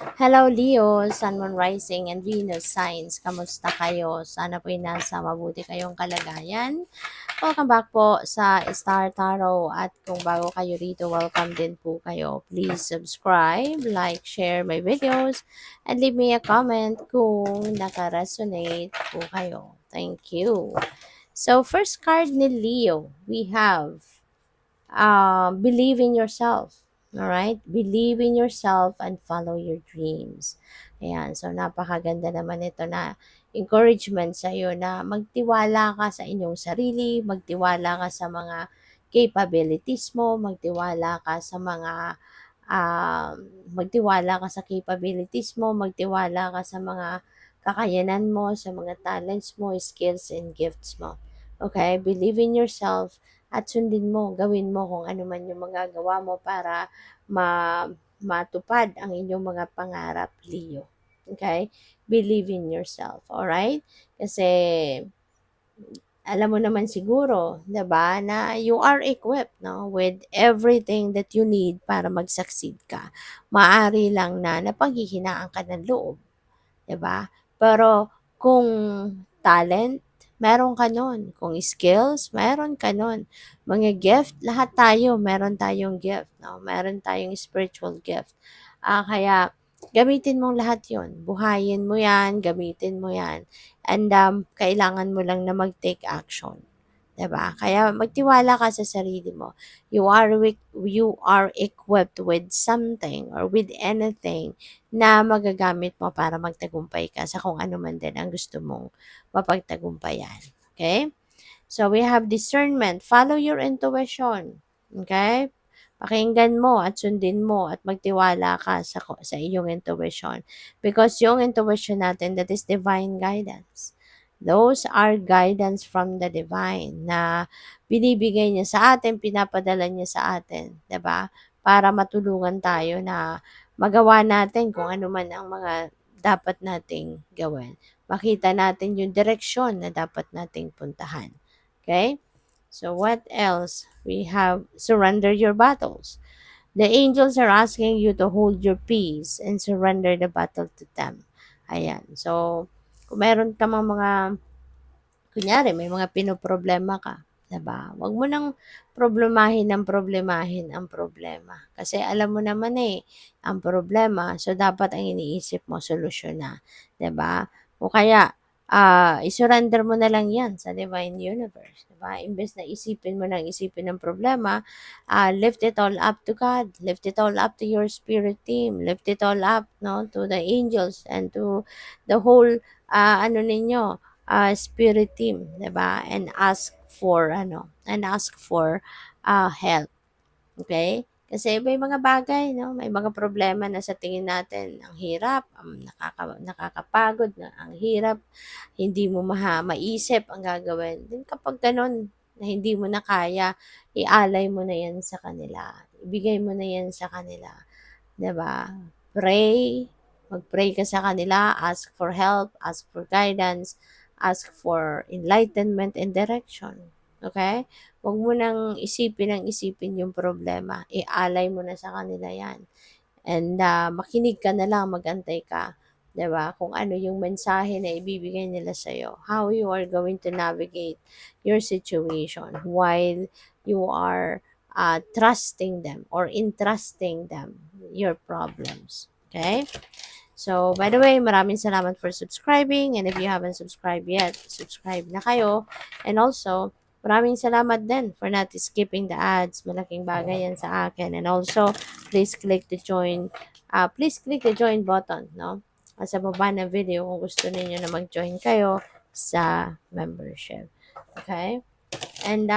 Hello Leo, Sun, Moon, Rising, and Venus signs. Kamusta kayo? Sana po'y nasa mabuti kayong kalagayan. Welcome back po sa Star Tarot at kung bago kayo rito, welcome din po kayo. Please subscribe, like, share my videos, and leave me a comment kung naka-resonate po kayo. Thank you. So, first card ni Leo, we have believe in yourself. All right? Believe in yourself and follow your dreams. Ayan. So, napakaganda naman ito na encouragement sa iyo na magtiwala ka sa inyong sarili, magtiwala ka sa mga capabilities mo, magtiwala ka sa mga um, magtiwala ka sa capabilities mo, magtiwala ka sa mga kakayanan mo, sa mga talents mo, skills and gifts mo. Okay? Believe in yourself at sundin mo, gawin mo kung ano man yung magagawa mo para matupad ang inyong mga pangarap, Leo. Okay? Believe in yourself, alright? Kasi alam mo naman siguro, 'di ba, na you are equipped, no, with everything that you need para mag-succeed ka. Maari lang na napanghihinaan ka ng loob, 'di ba? Pero kung talent, meron ka nun. Kung skills, meron ka nun. Mga gift, lahat tayo, meron tayong gift, no? Meron tayong spiritual gift. Kaya gamitin mong lahat yon. Buhayin mo yan, gamitin mo yan. And kailangan mo lang na mag-take action. 'Di ba? Kaya magtiwala ka sa sarili mo. You are equipped with something or with anything na magagamit mo para magtagumpay ka sa kung ano man din ang gusto mong mapagtagumpayan. Okay? So we have discernment. Follow your intuition. Okay? Pakinggan mo at sundin mo at magtiwala ka sa iyong intuition. Because yung intuition natin, that is divine guidance. Those are guidance from the divine na binibigay niya sa atin, pinapadala niya sa atin, 'di ba? Para matulungan tayo na magawa natin kung ano man ang mga dapat nating gawin. Makita natin yung direksyon na dapat nating puntahan. Okay? So what else? We have surrender your battles. The angels are asking you to hold your peace and surrender the battle to them. Ayan. So, kung meron ka mga kunyari may mga pinoproblema ka, 'di ba? Huwag mo nang problemahin ang problema. Kasi alam mo naman ang problema, so dapat ang iniisip mo solusyon na, 'di ba? O kaya i-surrender mo na lang 'yan sa divine universe, 'di ba? Imbes na isipin ng problema, lift it all up to God, lift it all up to your spirit team, lift it all up, no, to the angels and to the whole ninyo, spirit team, 'di ba? And ask for help, okay? Kasi may mga bagay, no, may mga problema na sa tingin natin ang hirap, nakakapagod na, ang hirap, hindi mo maisip ang gagawin. Then kapag gano'n na hindi mo na kaya, ialay mo na 'yan sa kanila. Ibigay mo na 'yan sa kanila, 'di ba? Pray, mag-pray ka sa kanila, ask for help, ask for guidance, ask for enlightenment and direction. Okay? Huwag mo nang isipin yung problema. Ialay mo na sa kanila yan. And makinig ka na lang, magantay ka. 'Di ba? Kung ano yung mensahe na ibibigay nila sa'yo. How you are going to navigate your situation while you are trusting them or entrusting them your problems. Okay? So, by the way, maraming salamat for subscribing. And if you haven't subscribed yet, subscribe na kayo. And also, maraming salamat din for not skipping the ads. Malaking bagay yan sa akin. And also, please click the join button, no? At sa baba ng video kung gusto niyo na mag-join kayo sa membership. Okay? And,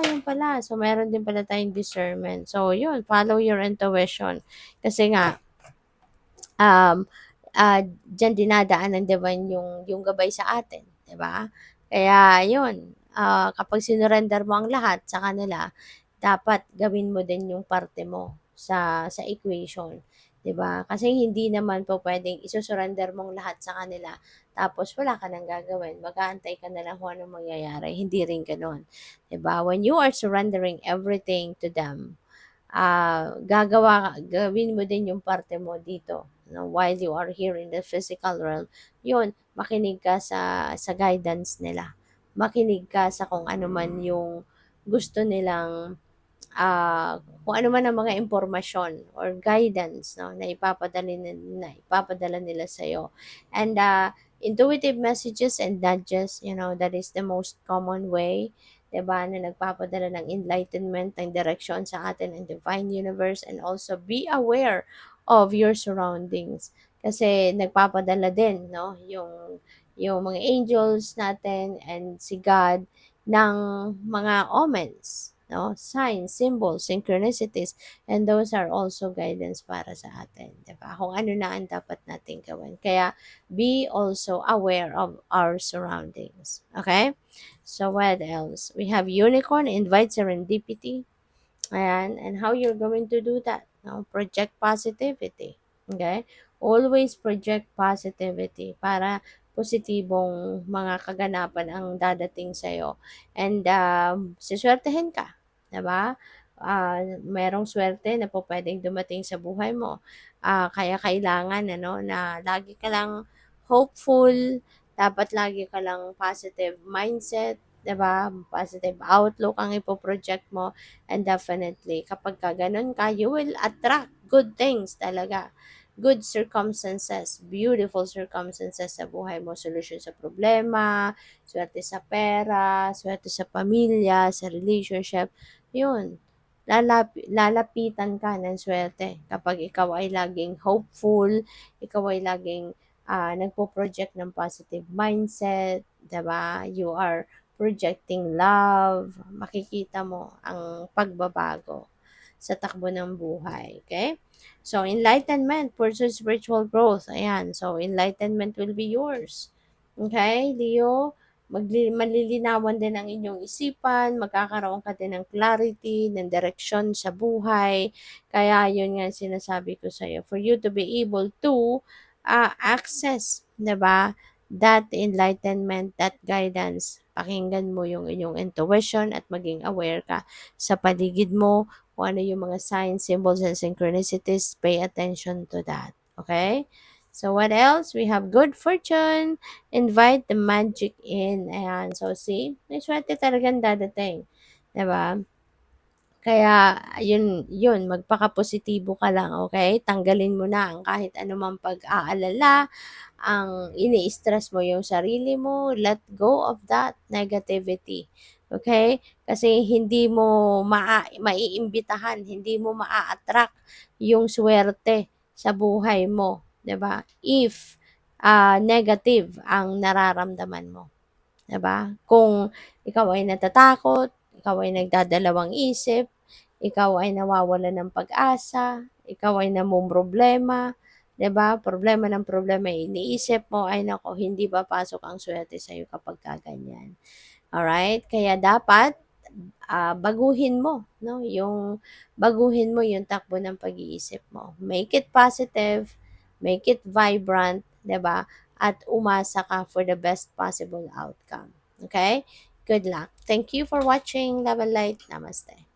yun pala. So, meron din pala tayong discernment. So, yun, follow your intuition. Kasi nga, um, diyan dinadaan ng divine yung gabay sa atin, 'di ba? Kaya 'yun, kapag sinurrender mo ang lahat sa kanila, dapat gawin mo din yung parte mo sa equation, 'di ba? Kasi hindi naman po puwedeng isusurrender mong lahat sa kanila tapos wala ka ng gagawin, mag-aantay ka na lang kung anong mangyayari, hindi rin gano'n, 'di ba? When you are surrendering everything to them, gawin mo din yung parte mo dito. No? While you are here in the physical realm, yun, makinig ka sa guidance nila. Makinig ka sa kung ano man yung gusto nilang kung ano man ang mga impormasyon or guidance, no, na ipapadala nila sa iyo. And intuitive messages and nudges, that is the most common way, 'di ba, na nagpapadala ng enlightenment, ng direction sa atin and divine universe. And also be aware of your surroundings kasi nagpapadala din, no, yung mga angels natin and si God ng mga omens, no? Signs, symbols, synchronicities, and those are also guidance para sa atin, 'di ba? Kung ano na ang dapat nating gawin. Kaya be also aware of our surroundings. Okay? So what else? We have unicorn, invite serendipity. Ayan, and how you're going to do that. No? Project positivity. Okay? Always project positivity para positibong mga kaganapan ang dadating sa'yo. And siswertehin ka. Diba? Merong swerte na po pwedeng dumating sa buhay mo. Kaya kailangan na lagi ka lang hopeful, dapat lagi ka lang positive mindset, 'di ba? Positive outlook ang ipo-project mo. And definitely, kapag ka ganun ka, you will attract good things talaga. Good circumstances, beautiful circumstances sa buhay mo, solusyon sa problema, swerte sa pera, swerte sa pamilya, sa relationship. Yun, lalapitan ka ng swerte kapag ikaw ay laging hopeful, ikaw ay laging nagpo-project ng positive mindset, 'di ba? You are projecting love, makikita mo ang pagbabago sa takbo ng buhay. Okay? So, enlightenment, pursue spiritual growth. Ayan. So, enlightenment will be yours. Okay, Leo? Malilinawan din ang inyong isipan, magkakaroon ka din ng clarity, ng direction sa buhay. Kaya, yun nga sinasabi ko sa iyo. For you to be able to access, 'di ba? That enlightenment, that guidance, pakinggan mo yung inyong intuition at maging aware ka sa paligid mo, kung ano yung mga signs, symbols, and synchronicities. Pay attention to that. Okay? So, what else? We have good fortune. Invite the magic in. Ayan. So, see? May swerte talagang dadating. Diba? Kaya, yun, magpaka-positibo ka lang, okay? Tanggalin mo na ang kahit anumang pag-aalala, ang ini-stress mo yung sarili mo, let go of that negativity. Okay? Kasi hindi mo maiimbitahan, hindi mo maa-attract yung swerte sa buhay mo, 'di ba? If negative ang nararamdaman mo. 'Di ba? Kung ikaw ay natatakot, ikaw ay nagdadalawang isip, ikaw ay nawawalan ng pag-asa, ikaw ay namomroblema, 'di ba? Problema ng problema, iniisip mo, ay naku, hindi papasok ang swerte sa'yo kapagka ganyan. Alright? Kaya dapat baguhin mo yung takbo ng pag-iisip mo. Make it positive, make it vibrant, 'di ba? At umasa ka for the best possible outcome. Okay? Good luck. Thank you for watching. Love and light. Namaste.